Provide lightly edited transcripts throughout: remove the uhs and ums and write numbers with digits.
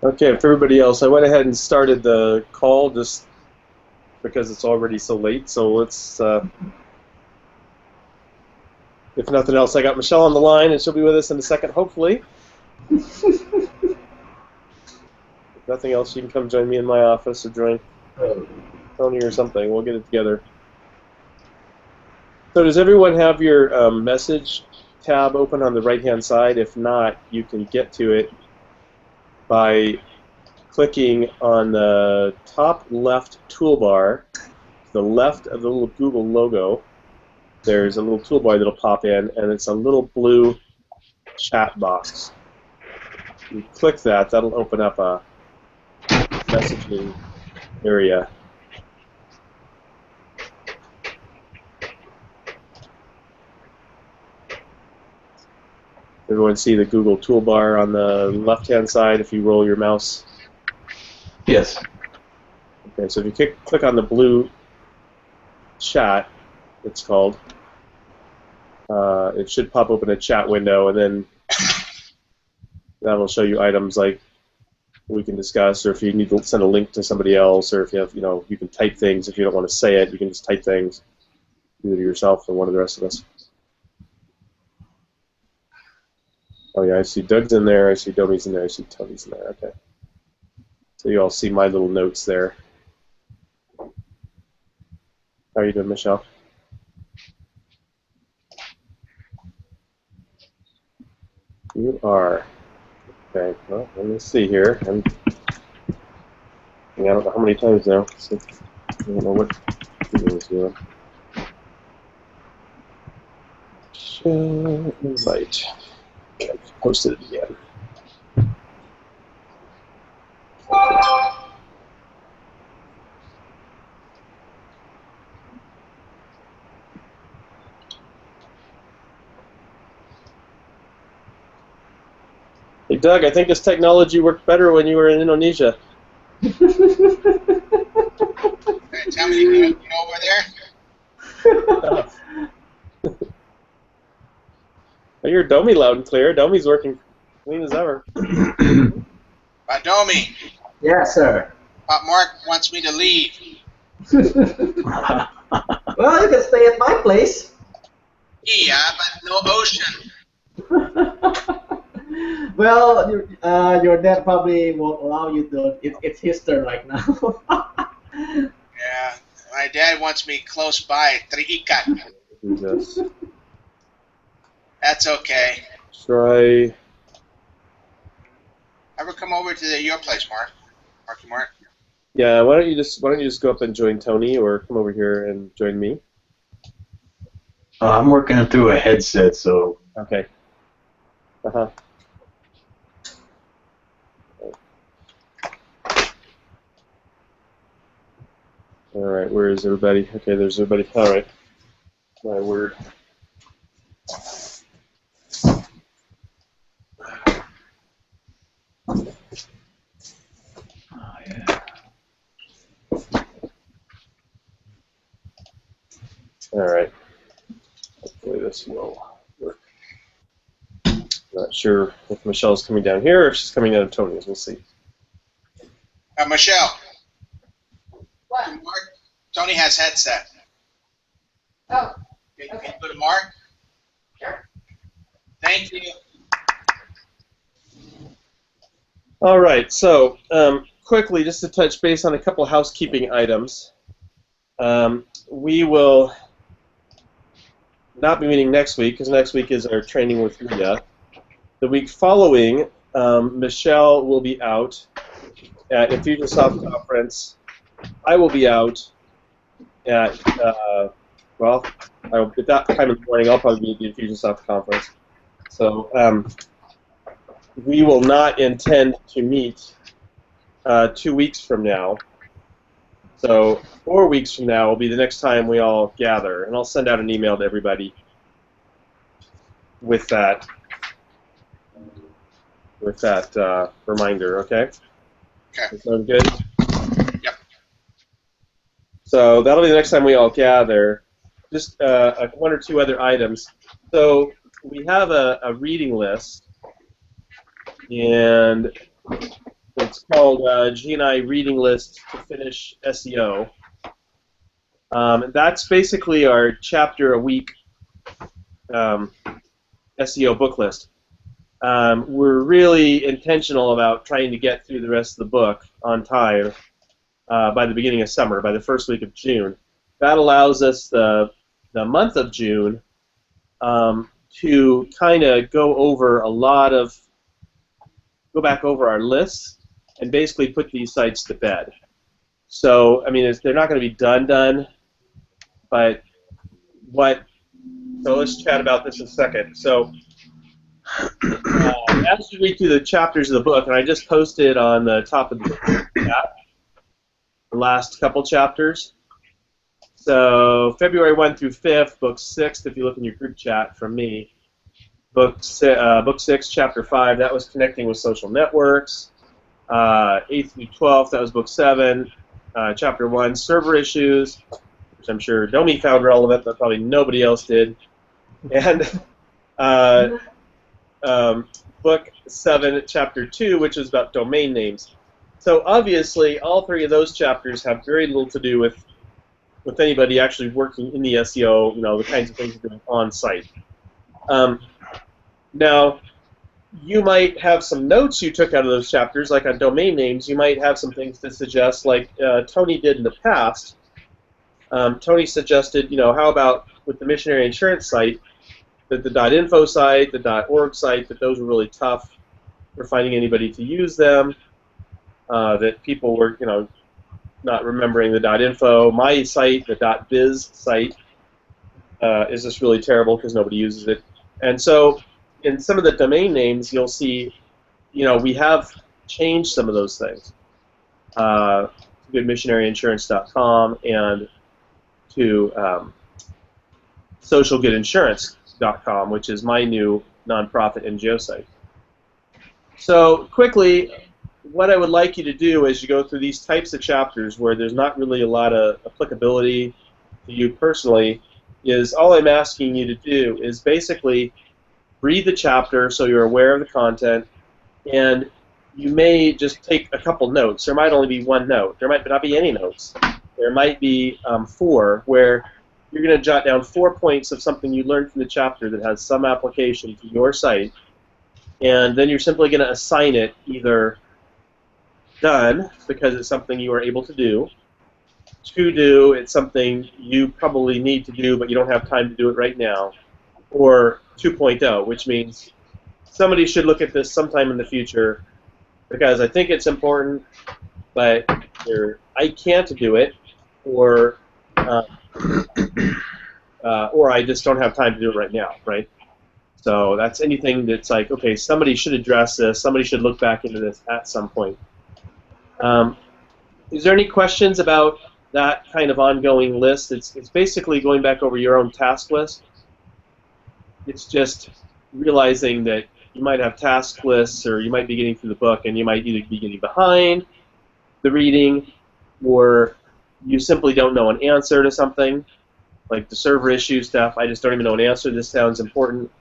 Okay, for everybody else, I went ahead and started the call just because it's already so late. So let's, if nothing else, I got Michelle on the line, and she'll be with us in a second, hopefully. If nothing else, you can come join me in my office or join Tony or something. We'll get it together. So does everyone have your message tab open on the right-hand side? If not, you can get to it by clicking on the top left toolbar, to the left of the little Google logo. There's a little toolbar that'll pop in, and it's a little blue chat box. You click that, that'll open up a messaging area. Everyone see the Google toolbar on the left-hand side if you roll your mouse? Yes. Okay, so if you click on the blue chat, it's called, it should pop open a chat window, and then that'll show you items like we can discuss, or if you need to send a link to somebody else, or if you have, you can type things. If you don't want to say it, you can just type things, either yourself or one of the rest of us. Oh yeah, I see Doug's in there, I see Domi's in there, I see Tony's in there, okay. So you all see my little notes there. How are you doing, Michelle? You are. Okay, well, let me see here. I don't know how many times now, so I don't know what video is doing. Show invite. Okay, I've posted it again. Hey Doug, I think this technology worked better when you were in Indonesia. Hey, tell me, you over there? I hear Domi loud and clear. Domi's working clean as ever. Domi. Yes, sir. Mark wants me to leave. Well, you can stay at my place. Yeah, but no ocean. Well, your dad probably won't allow you to. It's his turn right now. Yeah, my dad wants me close by Triikat. Jesus. That's okay. Try. Ever come over to your place, Mark? Mark? Yeah, why don't you just go up and join Tony, or come over here and join me? I'm working through a headset, so. Okay. Uh-huh. All right, where is everybody? Okay, there's everybody. All right. My word. Oh, yeah. All right. Hopefully this will work. Not sure if Michelle's coming down here or if she's coming down to Tony's. We'll see. Michelle. What? Mark, Tony has headset. Oh. Can you go to Mark? Sure. Thank you. All right, so quickly, just to touch base on a couple housekeeping items. We will not be meeting next week, because next week is our training with Leah. The week following, Michelle will be out at Infusionsoft conference. I will be out at, well, at that time in the morning, I'll probably be at the Infusionsoft conference. So we will not intend to meet 2 weeks from now. So 4 weeks from now will be the next time we all gather, and I'll send out an email to everybody with that reminder. Okay. Okay. Sound good? Yep. So that'll be the next time we all gather. Just one or two other items. So we have a reading list, and It's called G&I Reading List to Finish SEO. That's basically our chapter a week SEO book list. We're really intentional about trying to get through the rest of the book on time by the beginning of summer, by the first week of June. That allows us the month of June to kind of go back over our lists and basically put these sites to bed. So, I mean, they're not going to be done, but so let's chat about this in a second. So, as you read through the chapters of the book, and I just posted on the top of the chat the last couple chapters. So, February 1 through 5th, book 6, if you look in your group chat from me, book 6, chapter 5, that was connecting with social networks. 8th through 12th, that was book 7. Chapter 1, server issues, which I'm sure Domi found relevant, but probably nobody else did. And book 7, chapter 2, which is about domain names. So obviously, all three of those chapters have very little to do with anybody actually working in the SEO, the kinds of things you're doing on site. Now, you might have some notes you took out of those chapters, like on domain names. You might have some things to suggest, like Tony did in the past. Tony suggested, how about with the missionary insurance site, that the .info site, the .org site, that those were really tough for finding anybody to use them, that people were, not remembering the .info. My site, the .biz site, is just really terrible because nobody uses it. And so in some of the domain names, you'll see, we have changed some of those things. Goodmissionaryinsurance.com and to socialgoodinsurance.com, which is my new nonprofit NGO site. So quickly, what I would like you to do as you go through these types of chapters where there's not really a lot of applicability to you personally, is all I'm asking you to do is basically read the chapter so you're aware of the content, and you may just take a couple notes. There might only be one note. There might not be any notes. There might be 4, where you're going to jot down 4 points of something you learned from the chapter that has some application to your site, and then you're simply going to assign it either done, because it's something you are able to do, to do, it's something you probably need to do but you don't have time to do it right now, or 2.0, which means somebody should look at this sometime in the future because I think it's important, but I can't do it, or I just don't have time to do it right now, right? So that's anything that's like, okay, somebody should address this, somebody should look back into this at some point. Is there any questions about that kind of ongoing list? It's basically going back over your own task list. It's just realizing that you might have task lists, or you might be getting through the book and you might either be getting behind the reading, or you simply don't know an answer to something, like the server issue stuff. I just don't even know an answer. This sounds important.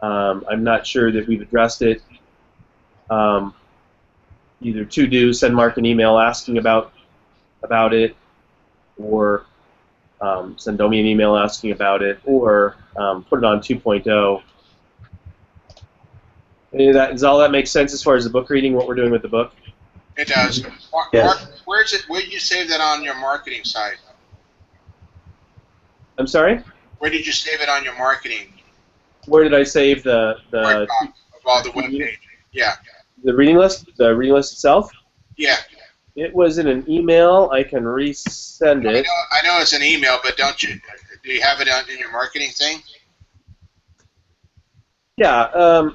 I'm not sure that we've addressed it. Either to do, send Mark an email asking about it, or send Domi an email asking about it, or put it on 2.0. Does all that make sense as far as the book reading, what we're doing with the book? It does. Mark, Yes. where did you save that on your marketing site? I'm sorry? Where did you save it on your marketing? Where did I save the Of all the web page? Yeah. the reading list? The reading list itself? Yeah. It was in an email. I can resend it. I know it's an email, but do you have it in your marketing thing? Yeah.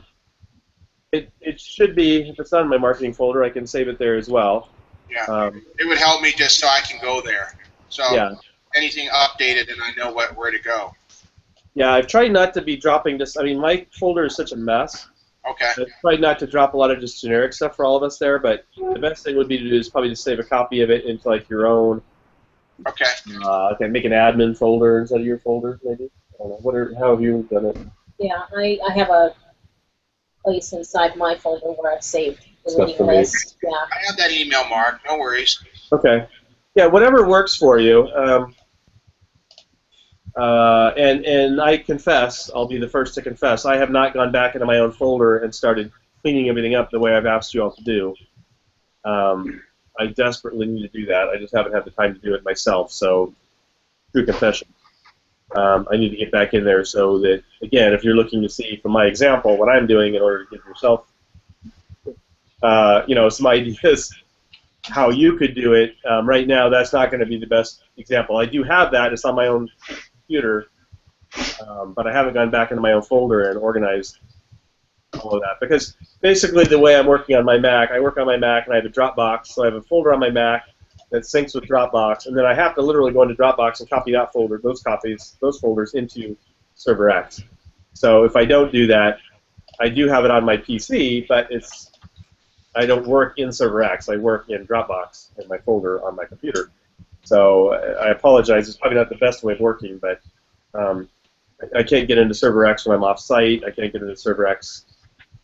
It should be. If it's not in my marketing folder, I can save it there as well. Yeah. It would help me just so I can go there. So Yeah. anything updated, and I know where to go. Yeah, I've tried not to be dropping just. I mean, my folder is such a mess. Okay. I've tried not to drop a lot of just generic stuff for all of us there, but the best thing would be to do is probably just save a copy of it into like your own. Okay. Okay, make an admin folder instead of your folder, maybe. I don't know. How have you done it? Yeah, I have a place inside my folder where I've saved It's not for me. Yeah. I have that email, Mark. No worries. Okay. Yeah, whatever works for you. And I confess, I'll be the first to confess, I have not gone back into my own folder and started cleaning everything up the way I've asked you all to do. I desperately need to do that. I just haven't had the time to do it myself. So, true confession. I need to get back in there so that, again, if you're looking to see from my example what I'm doing in order to give yourself, some ideas how you could do it. Right now, that's not going to be the best example. I do have that. It's on my own computer, but I haven't gone back into my own folder and organized all of that. Because basically the way I'm working on my Mac, I work on my Mac and I have a Dropbox, so I have a folder on my Mac that syncs with Dropbox, and then I have to literally go into Dropbox and copy that folder, those folders into Server X. So if I don't do that, I do have it on my PC, but I don't work in Server X. I work in Dropbox in my folder on my computer. So I apologize. It's probably not the best way of working, but I can't get into Server X when I'm off-site. I can't get into Server X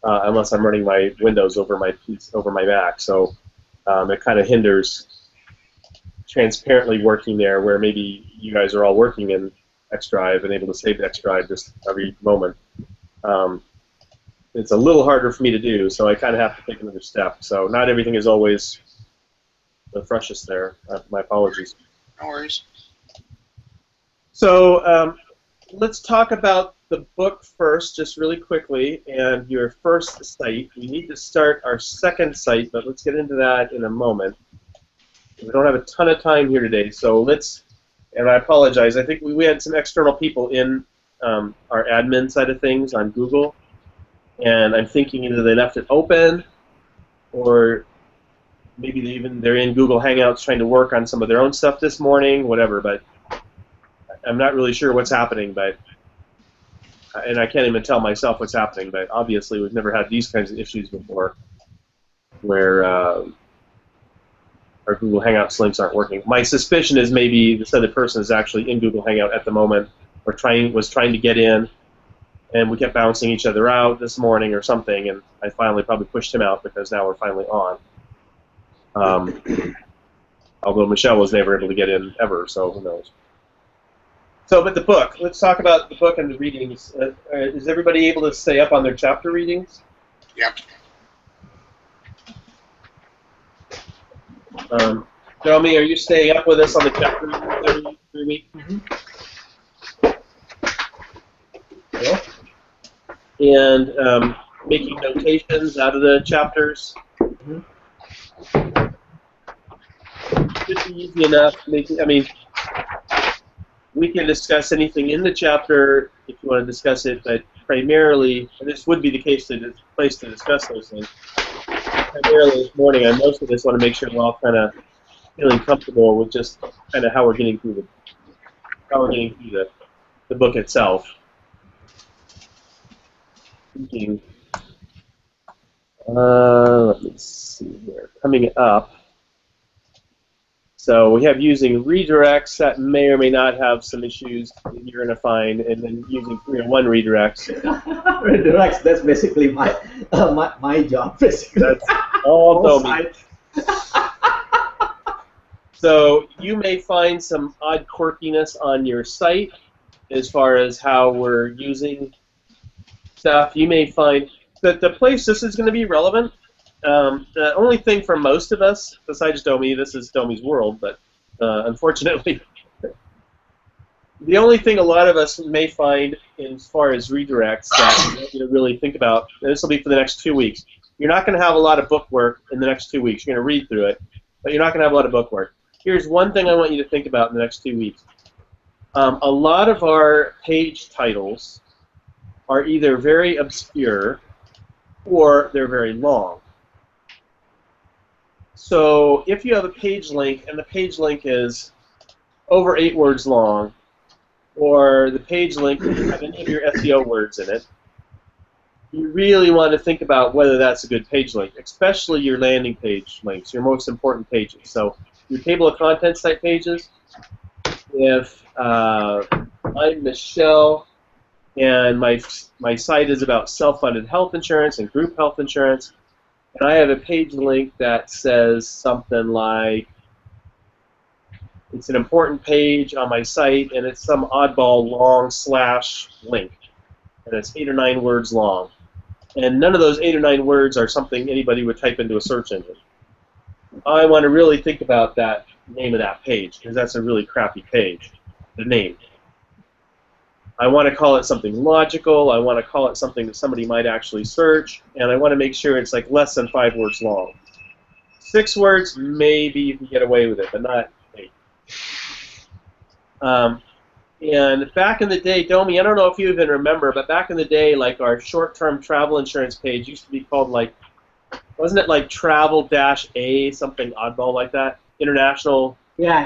unless I'm running my Windows over my Mac. So it kind of hinders transparently working there, where maybe you guys are all working in X Drive and able to save X Drive just every moment. It's a little harder for me to do, so I kind of have to take another step. So not everything is always the freshest there. My apologies. No worries. So let's talk about the book first, just really quickly, and your first site. We need to start our second site, but let's get into that in a moment. We don't have a ton of time here today, so let's, and I apologize, I think we had some external people in our admin side of things on Google, and I'm thinking either they left it open, or maybe they're in Google Hangouts trying to work on some of their own stuff this morning, whatever, but I'm not really sure what's happening, but and I can't even tell myself what's happening, but obviously we've never had these kinds of issues before where our Google Hangouts links aren't working. My suspicion is maybe this other person is actually in Google Hangout at the moment, or was trying to get in, and we kept bouncing each other out this morning or something, and I finally probably pushed him out because now we're finally on. Although Michelle was never able to get in ever, so who knows. So, but the book. Let's talk about the book and the readings. Is everybody able to stay up on their chapter readings? Yep. Jeremy, are you staying up with us on the chapter readings every week? Mm-hmm. Yeah. And making notations out of the chapters. Mm-hmm. Should be easy enough. We can discuss anything in the chapter if you want to discuss it, but primarily, and this would be the place to discuss those things. Primarily this morning, on most of this, I want to make sure we're all kind of feeling comfortable with just kind of how we're getting through the book itself. Let me see here. Coming up. So we have using redirects that may or may not have some issues that you're going to find, and then using 301 redirects. Redirects, that's basically my job, basically. That's all Domi. So you may find some odd quirkiness on your site as far as how we're using stuff. You may find that the place this is going to be relevant. The only thing for most of us, besides Domi, this is Domi's world, but unfortunately, the only thing a lot of us may find as far as redirects that we want you to really think about, and this will be for the next 2 weeks, you're not going to have a lot of book work in the next 2 weeks. You're going to read through it, but you're not going to have a lot of book work. Here's one thing I want you to think about in the next 2 weeks. A lot of our page titles are either very obscure or they're very long. So if you have a page link and the page link is over 8 words long, or the page link doesn't have any of your SEO words in it, you really want to think about whether that's a good page link, especially your landing page links, your most important pages. So your table of contents type pages, if I'm Michelle and my site is about self-funded health insurance and group health insurance, and I have a page link that says something like, it's an important page on my site, and it's some oddball long slash link, and it's 8 or 9 words long. And none of those 8 or 9 words are something anybody would type into a search engine. I want to really think about that name of that page, because that's a really crappy page, the name. I want to call it something logical, I want to call it something that somebody might actually search, and I want to make sure it's like less than 5 words long. 6 words, maybe you can get away with it, but not 8. And back in the day, Domi, I don't know if you even remember, but back in the day, like our short-term travel insurance page used to be called like, wasn't it like travel-A, something oddball like that? International. Yeah.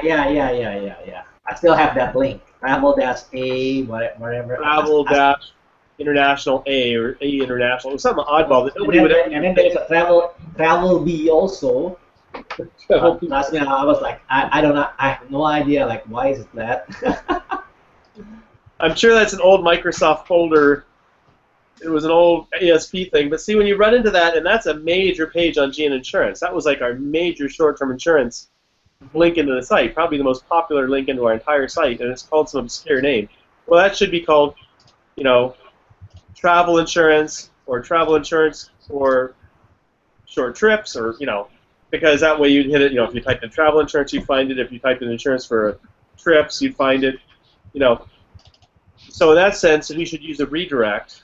I still have that link. Travel-A, whatever. Travel-International A or A International. It was something oddball that nobody would ever. And then there's a travel B also. Last minute, I was like, I don't know, I have no idea, like, why is it that? I'm sure that's an old Microsoft folder. It was an old ASP thing. But see, when you run into that, and that's a major page on GN Insurance. That was like our major short-term insurance link into the site, probably the most popular link into our entire site, and it's called some obscure name. Well, that should be called, you know, travel insurance or short trips, or, you know, because that way you'd hit it. You know, if you typed in travel insurance, you'd find it. If you typed in insurance for trips, you'd find it. You know, so in that sense, we should use a redirect.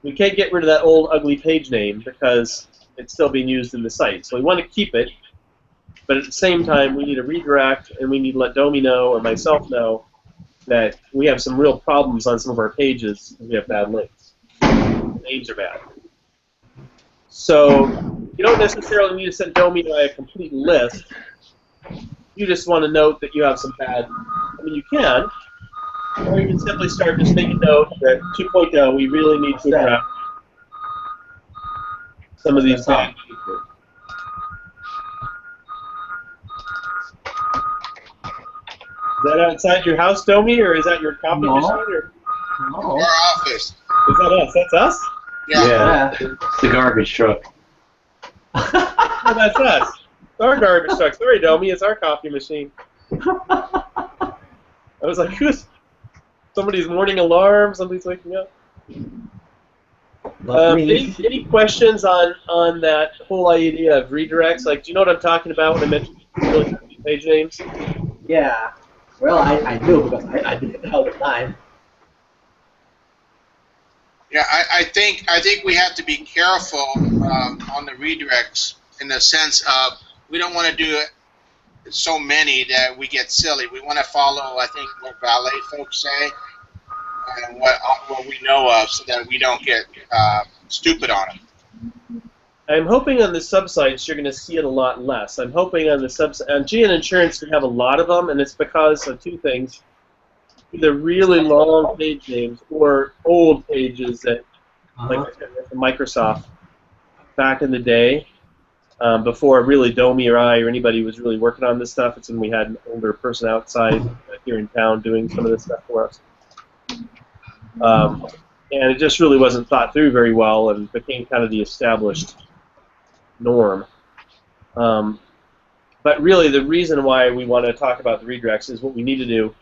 We can't get rid of that old ugly page name because it's still being used in the site. So we want to keep it, but at the same time, we need a redirect, and we need to let Domi know or myself know that we have some real problems on some of our pages because we have bad links. The names are bad. So you don't necessarily need to send Domi a complete list. You just want to note that you have some bad. I mean, you can, or you can simply start just make a note that 2.0, we really need to address some of these bad features. Is that outside your house, Domi, or is that your copy machine? Or? No. Our office. Is that us? That's us? Yeah. It's the garbage truck. Oh, that's us. It's our garbage truck. Sorry, Domi, it's our coffee machine. I was like, who's somebody's morning alarm? Somebody's waking up. Any questions on that whole idea of redirects? Like, do you know what I'm talking about when I mentioned really page names? Yeah. Well, I do, because I do it all the time. Yeah, I think we have to be careful on the redirects in the sense of we don't want to do so many that we get silly. We want to follow, I think, what valet folks say and what we know of, so that we don't get stupid on it. I'm hoping on the subsites you're going to see it a lot less. I'm hoping on the on GN Insurance we have a lot of them, and it's because of 2 things. Either really long page names or old pages that, like I said, from Microsoft back in the day, before really Domi or I or anybody was really working on this stuff. It's when we had an older person outside here in town doing some of this stuff for us. And it just really wasn't thought through very well and became kind of the established norm. But really the reason why we want to talk about the redirects is what we need to do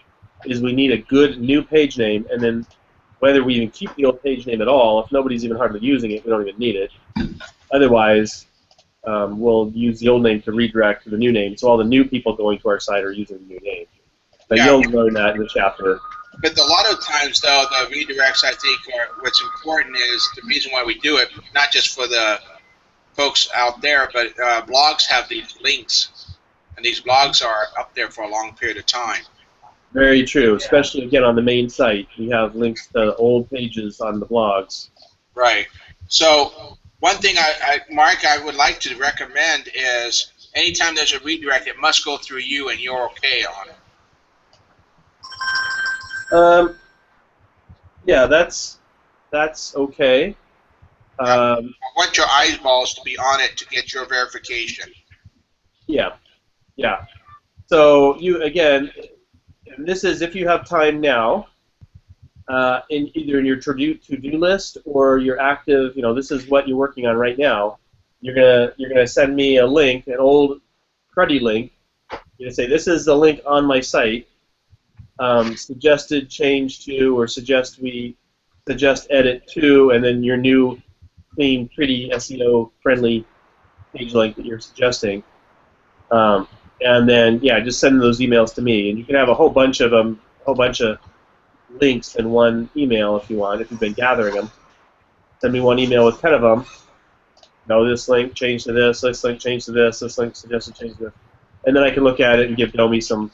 is we need a good new page name, and then whether we even keep the old page name at all, if nobody's even hardly using it, we don't even need it. Otherwise, we'll use the old name to redirect to the new name, so all the new people going to our site are using the new name. But you'll learn that in the chapter. But a lot of times, though, the redirects, I think, what's important is the reason why we do it, not just for the folks out there, but blogs have these links, and these blogs are up there for a long period of time. Very true, especially, again, on the main site. We have links to old pages on the blogs. Right. So one thing, Mark, I would like to recommend is anytime there's a redirect, it must go through you, and you're okay on it. Yeah, that's okay. I want your eyeballs to be on it to get your verification. Yeah. So you, again, and this is if you have time now, either in your to-do list or your active, this is what you're working on right now. you're gonna send me a link, an old cruddy link. You're gonna say this is the link on my site. Suggested change to, or suggest edit to, and then your new clean, pretty SEO friendly page link that you're suggesting. And then yeah, just send those emails to me, and you can have a whole bunch of them, a whole bunch of links in one email if you want. If you've been gathering them, send me one email with 10 of them. This link change to this link change to this link suggested change to this, and then I can look at it and give Domi some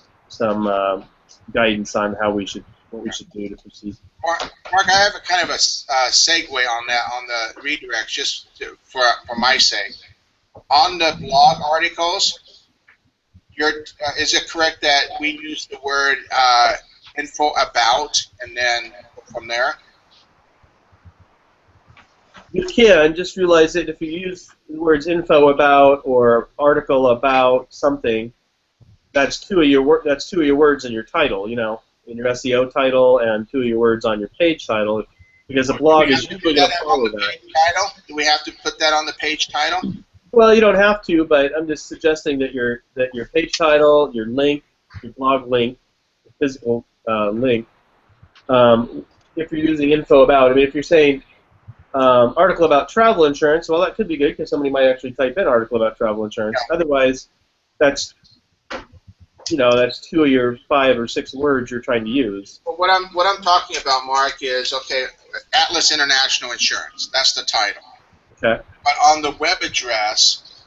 guidance on what we should do to proceed. Mark, I have a kind of a segue on that, on the redirects, just for my sake. On the blog articles, is it correct that we use the word info about and then from there? You can just realize that if you use the words info about or article about something, that's two of your words in your title. In your SEO title, and two of your words on your page title, because a blog is usually going to follow that. Do we have to put that on the page title? Well, you don't have to, but I'm just suggesting that your page title, your link, your blog link, your physical link, if you're using info about, I mean, if you're saying article about travel insurance, well, that could be good because somebody might actually type in article about travel insurance. Yeah. Otherwise, that's two of your 5 or 6 words you're trying to use. Well, what I'm talking about, Mark, is okay. Atlas International Insurance. That's the title. Okay. But on the web address,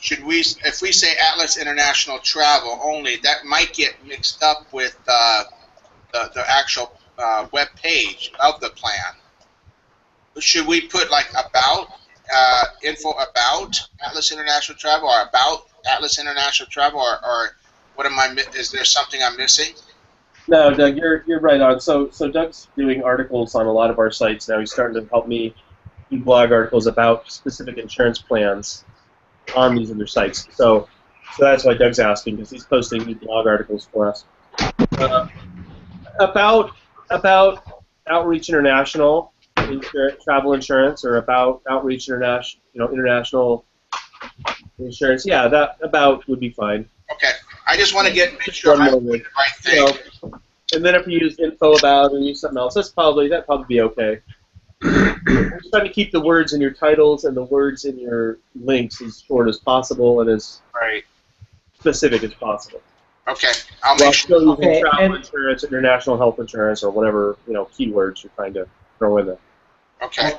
if we say Atlas International Travel only, that might get mixed up with the actual web page of the plan. Should we put like about info about Atlas International Travel, or about Atlas International Travel, or what am I? Is there something I'm missing? No, Doug, you're right on. So Doug's doing articles on a lot of our sites now. He's starting to help me do blog articles about specific insurance plans on these other sites. So that's why Doug's asking, because he's posting new blog articles for us. About Outreach International travel insurance, or about Outreach international insurance. Yeah, that about would be fine. Okay, I just want to make sure I'm doing the right thing. And then if you use info about and use something else, that'd probably be okay. We're trying to keep the words in your titles and the words in your links as short as possible and as specific as possible. Okay, I'll make sure. Still using travel insurance, international health insurance, or whatever keywords you're trying to throw in there. Okay.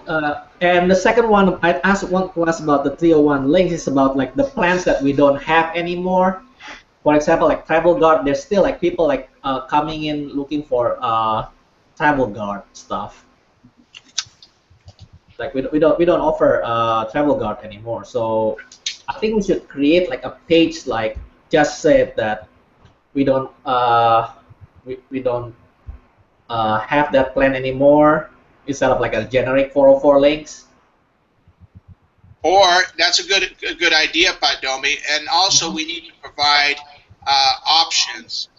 And the second one, I asked one question about the 301 links. Is about like the plans that we don't have anymore. For example, like Travel Guard, there's still like people like coming in looking for Travel Guard stuff. Like we don't offer Travel Guard anymore. So I think we should create like a page like just say that we don't we don't have that plan anymore, instead of like a generic 404 links. Or that's a good idea, Domi. And also we need to provide options,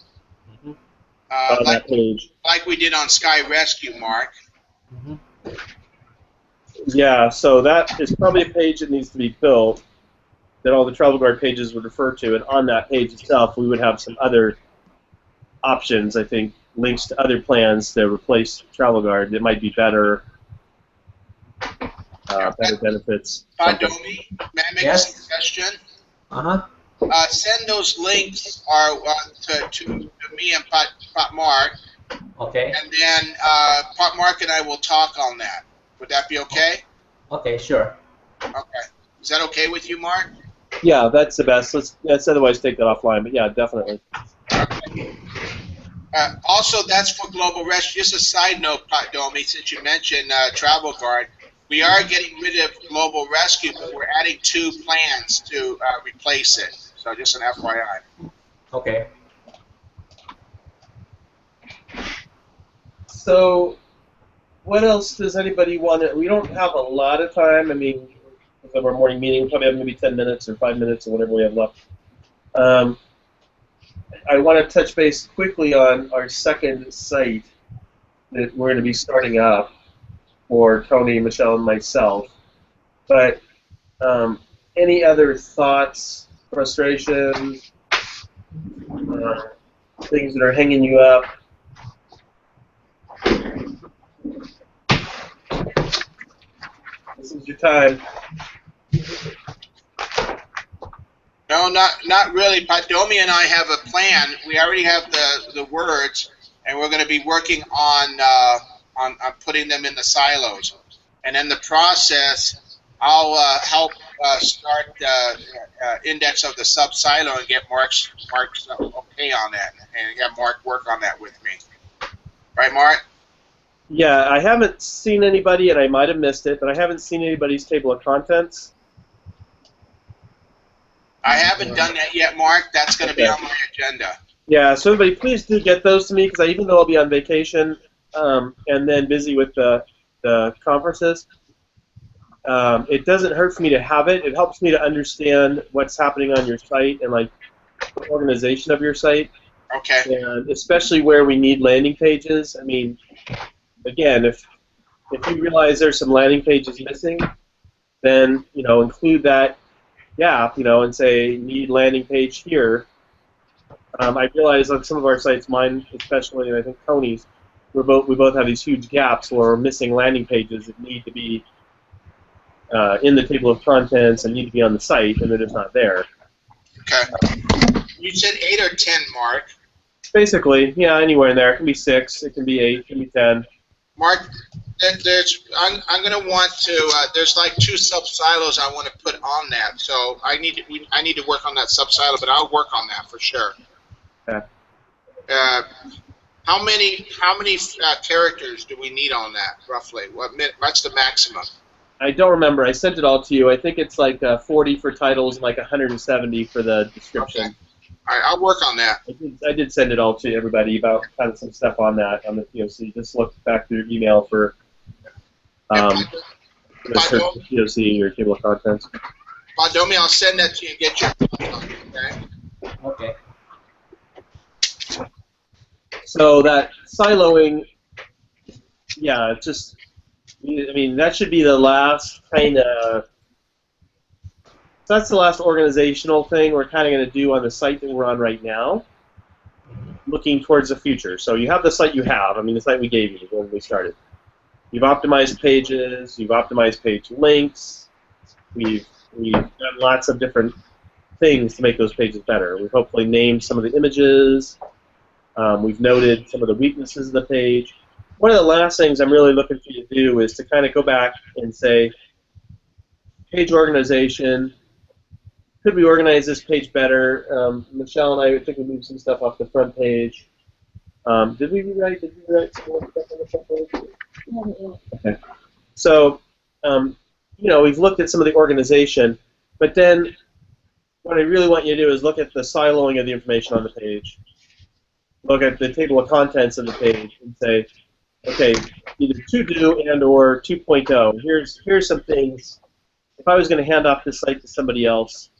on that page, like we did on Sky Rescue, Mark. Yeah, so that is probably a page that needs to be built, that all the Travel Guard pages would refer to, and on that page itself we would have some other options, I think, links to other plans that replace Travel Guard that might be better, better benefits. Domi, may I make a suggestion? Send those links to me and Pat Mark. Okay. And then Pat Mark and I will talk on that. Would that be okay? Okay, sure. Okay. Is that okay with you, Mark? Yeah, that's the best. Let's otherwise take that offline, but yeah, definitely. Okay. Also, that's for Global Rescue. Just a side note, Pat Domi, since you mentioned Travel Guard, we are getting rid of Global Rescue, but we're adding 2 plans to replace it. So just an FYI. Okay. So, what else does anybody want to? We don't have a lot of time. I mean, because of our morning meeting, we probably have maybe 10 minutes or 5 minutes or whatever we have left. I want to touch base quickly on our second site that we're going to be starting up for Tony, Michelle, and myself. But Any other thoughts, frustrations, things that are hanging you up? This is your time. No, not really. Padomi and I have a plan. We already have the words, and we're going to be working on putting them in the silos. And in the process, I'll help start the index of the sub silo and get Mark's okay on that, and have Mark work on that with me. Right, Mark? Yeah, I haven't seen anybody, and I might have missed it, but I haven't seen anybody's table of contents. I haven't done that yet, Mark. That's going to be Okay. on my agenda. Yeah, so everybody, please do get those to me, because even though I'll be on vacation and then busy with the conferences, it doesn't hurt for me to have it. It helps me to understand what's happening on your site and like the organization of your site, Okay. and especially where we need landing pages. I mean, again, if you realize there's some landing pages missing, then include that gap, and say need landing page here. I realize on some of our sites, mine especially, and I think Tony's, we both have these huge gaps where we're missing landing pages that need to be in the table of contents and need to be on the site, and they're just not there. Okay. You said 8 or 10, Mark. Basically, yeah, anywhere in there. It can be 6, it can be 8, it can be 10. Mark, I'm going to want to. There's like 2 sub silos I want to put on that, so I need to work on that sub silo, but I'll work on that for sure. Okay. How many characters do we need on that roughly? What's the maximum? I don't remember. I sent it all to you. I think it's like 40 for titles and like 170 for the description. Okay. All right, I'll work on that. I did send it all to everybody about kind of some stuff on that on the POC. Just look back through your email for the search for POC in your table of contents. Padomi, I'll send that to you and get your thoughts on it, okay? Okay. So that siloing, yeah, just, I mean, that should be the last kind of, so that's the last organizational thing we're kind of going to do on the site that we're on right now, looking towards the future. So you have the site you have, I mean, the site we gave you when we started. You've optimized pages, you've optimized page links, we've done lots of different things to make those pages better. We've hopefully named some of the images, we've noted some of the weaknesses of the page. One of the last things I'm really looking for you to do is to kind of go back and say, page organization, could we organize this page better? Michelle and I think we moved some stuff off the front page. Did we rewrite some more stuff on the front page? Okay. So, we've looked at some of the organization, but then what I really want you to do is look at the siloing of the information on the page. Look at the table of contents of the page and say, okay, either to do and or 2.0. Here's some things. If I was going to hand off this site to somebody else,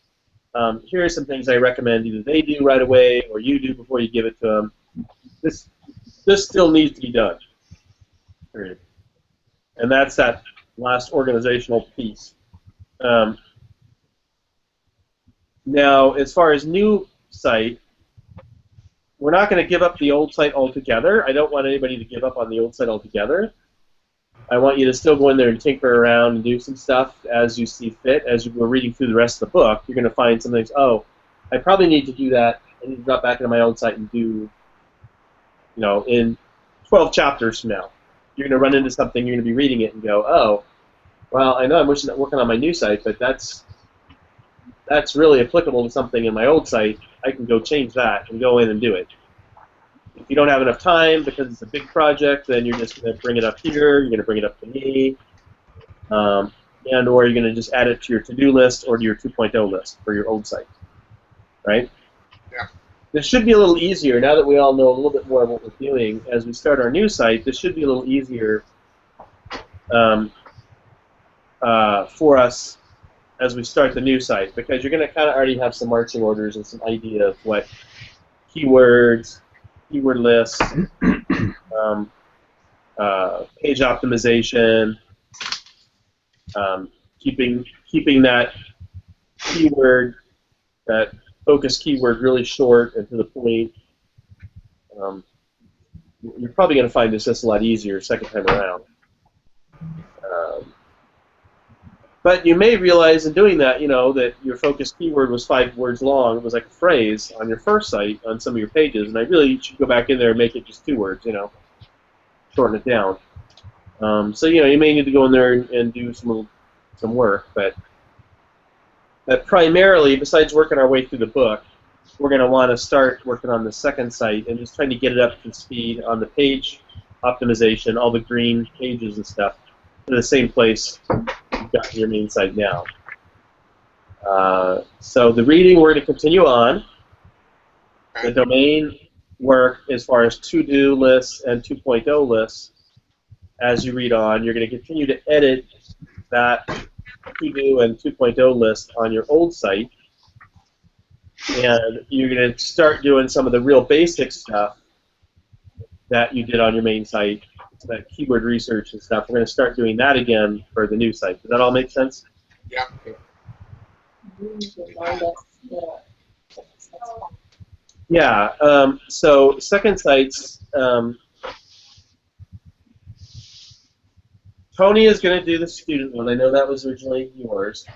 here are some things I recommend either they do right away or you do before you give it to them. This still needs to be done. Period. And that's that last organizational piece. Now, as far as new site, we're not going to give up the old site altogether. I don't want anybody to give up on the old site altogether. I want you to still go in there and tinker around and do some stuff as you see fit. As we're reading through the rest of the book, you're going to find some things, oh, I probably need to do that. I need to drop back into my old site and do, in 12 chapters from now. You're going to run into something, you're going to be reading it and go, oh, well, I know I'm working on my new site, but that's really applicable to something in my old site. I can go change that and go in and do it. If you don't have enough time because it's a big project, then you're just going to bring it up here, you're going to bring it up to me, and or you're going to just add it to your to-do list or to your 2.0 list for your old site, right? Yeah. This should be a little easier now that we all know a little bit more of what we're doing. As we start our new site, this should be a little easier for us as we start the new site, because you're going to kind of already have some marching orders and some idea of what keywords, keyword lists, page optimization, keeping that keyword, that focus keyword, really short and to the point. You're probably going to find this just a lot easier second time around. But you may realize in doing that, that your focus keyword was 5 words long. It was like a phrase on your first site on some of your pages, and I really should go back in there and make it just 2 words, shorten it down. So, you may need to go in there and do some work, but primarily, besides working our way through the book, we're going to want to start working on the second site and just trying to get it up to speed on the page optimization, all the green pages and stuff, to the same place you've got your main site now. So the reading we're going to continue on. The domain work as far as to-do lists and 2.0 lists, as you read on, you're going to continue to edit that to-do and 2.0 list on your old site, and you're going to start doing some of the real basic stuff that you did on your main site, that keyword research and stuff. We're going to start doing that again for the new site. Does that all make sense? Yeah. Yeah. So second sites, Tony is going to do the student one. I know that was originally yours.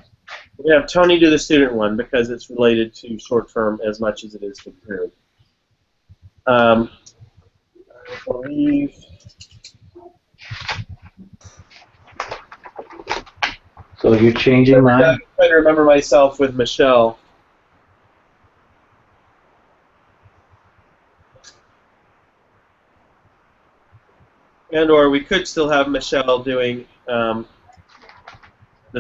We're going to have Tony do the student one because it's related to short-term as much as it is to period. I believe. So you're changing mine? I'm trying to remember myself with Michelle. And/or we could still have Michelle doing the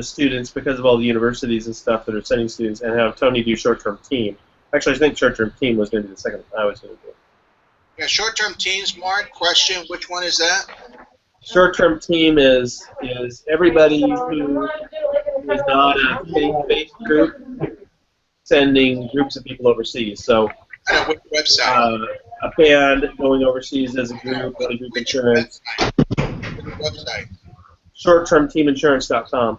students because of all the universities and stuff that are sending students, and have Tony do short-term team. Actually, I think short-term team was going to be the second I was going to do. Yeah, short-term teams, Mark, question, which one is that? Short-term team is everybody who is not a faith-based group sending groups of people overseas. So I know, which website? a band going overseas as a group, a group insurance. Which website? Short-termteaminsurance.com.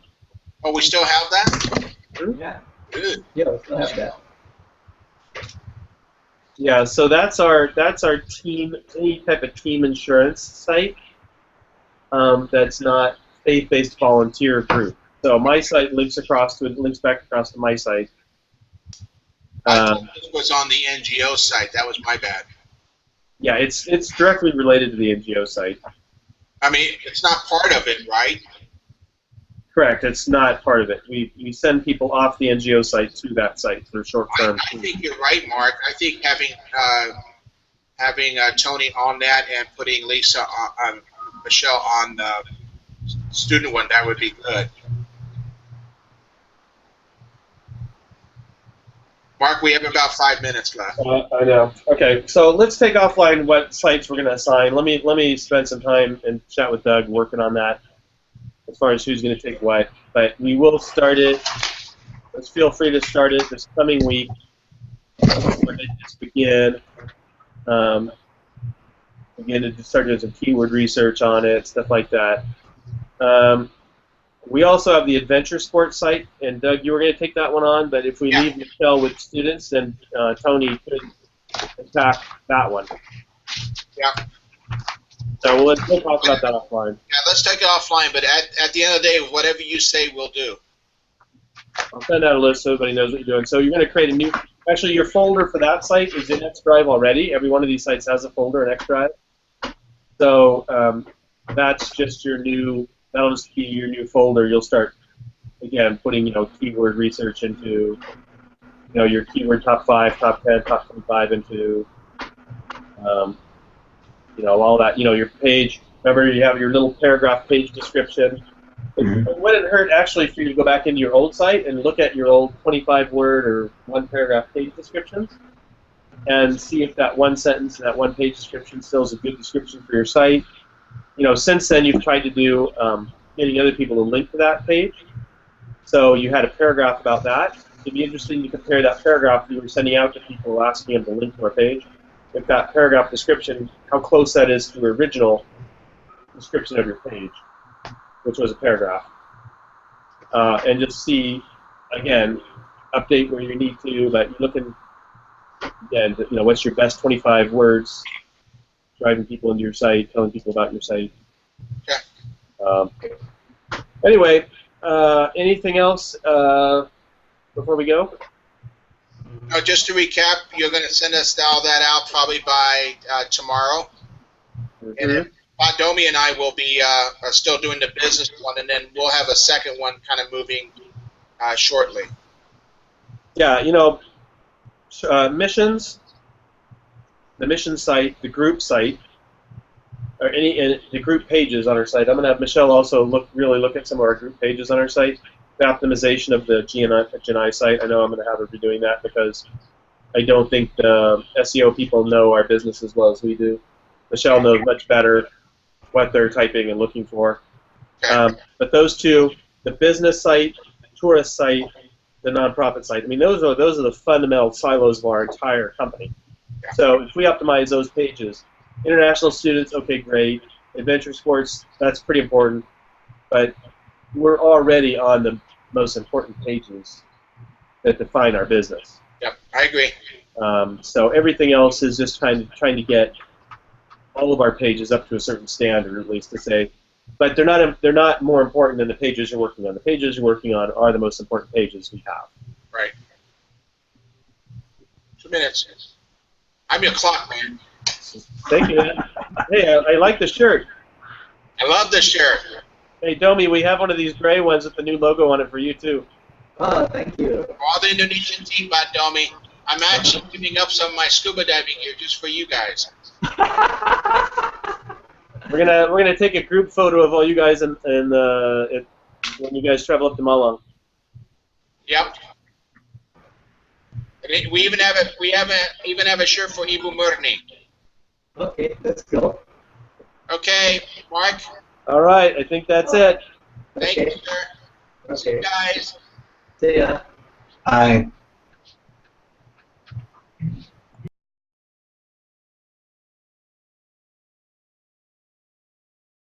Oh, we still have that? Yeah. Good. Yeah, we still have that. Yeah, so that's our team, any type of team insurance site that's not faith-based volunteer group. So my site links back across to my site. I thought this was on the NGO site. That was my bad. Yeah, it's directly related to the NGO site. I mean, it's not part of it, right? Correct, it's not part of it. We send people off the NGO site to that site for short-term. I think you're right, Mark. I think having Tony on that and putting Lisa on, Michelle on the student one, that would be good. Mark, we have about 5 minutes left. I know. Okay, so let's take offline what sites we're going to assign. Let me spend some time and chat with Doug working on that as far as who's going to take what. But we will start it. Let's feel free to start it this coming week. We're going to just begin. Begin to start doing some keyword research on it, stuff like that. We also have the adventure sports site, and Doug, you were going to take that one on, but if we leave Michelle with students, then Tony could attack that one. Yeah. So we'll talk about that offline. Yeah, let's take it offline, but at the end of the day, whatever you say, we'll do. I'll send out a list so everybody knows what you're doing. So you're going to create a new, actually your folder for that site is in X Drive already. Every one of these sites has a folder in X Drive. So that's just your new, that'll just be your new folder. You'll start, again, putting, keyword research into, your keyword top 5, top 10, top 25 into, all that, your page. Remember, you have your little paragraph page description. It wouldn't hurt, actually, for you to go back into your old site and look at your old 25-word or one-paragraph page descriptions and see if that one sentence and that one-page description still is a good description for your site. Since then, you've tried to do getting other people to link to that page. So you had a paragraph about that. It'd be interesting to compare that paragraph you were sending out to people asking them to link to our page. If that paragraph description, how close that is to the original description of your page, which was a paragraph. and just see, again, update where you need to, but you're looking, again, what's your best 25 words, driving people into your site, telling people about your site. Okay. Anyway, anything else before we go? Just to recap, you're going to send us all that out probably by tomorrow. And then Domi and I will be are still doing the business one, and then we'll have a second one kind of moving shortly. Yeah, missions, the mission site, the group site, or the group pages on our site. I'm going to have Michelle also really look at some of our group pages on our site. The optimization of the GNI site. I know I'm going to have her be doing that because I don't think the SEO people know our business as well as we do. Michelle knows much better what they're typing and looking for. But those two, the business site, the tourist site, the nonprofit site. I mean, those are the fundamental silos of our entire company. So if we optimize those pages, international students, okay, great. Adventure sports, that's pretty important. But we're already on the most important pages that define our business. Yep, I agree. So everything else is just trying to get all of our pages up to a certain standard, at least to say. But they're not more important than the pages you're working on. The pages you're working on are the most important pages we have. Right. 2 minutes. I'm your clock, man. Thank you. Hey, I like the shirt. I love this shirt. Hey, Domi, we have one of these gray ones with the new logo on it for you, too. Oh, thank you. For all the Indonesian team, Domi, I'm actually giving up some of my scuba diving gear just for you guys. We're gonna take a group photo of all you guys when you guys travel up to Malang. Yep. And we even have a shirt for Ibu Murni. Okay, let's go. Okay, Mark. All right, I think that's it. Thank you, sir. See you guys. See ya. Aye.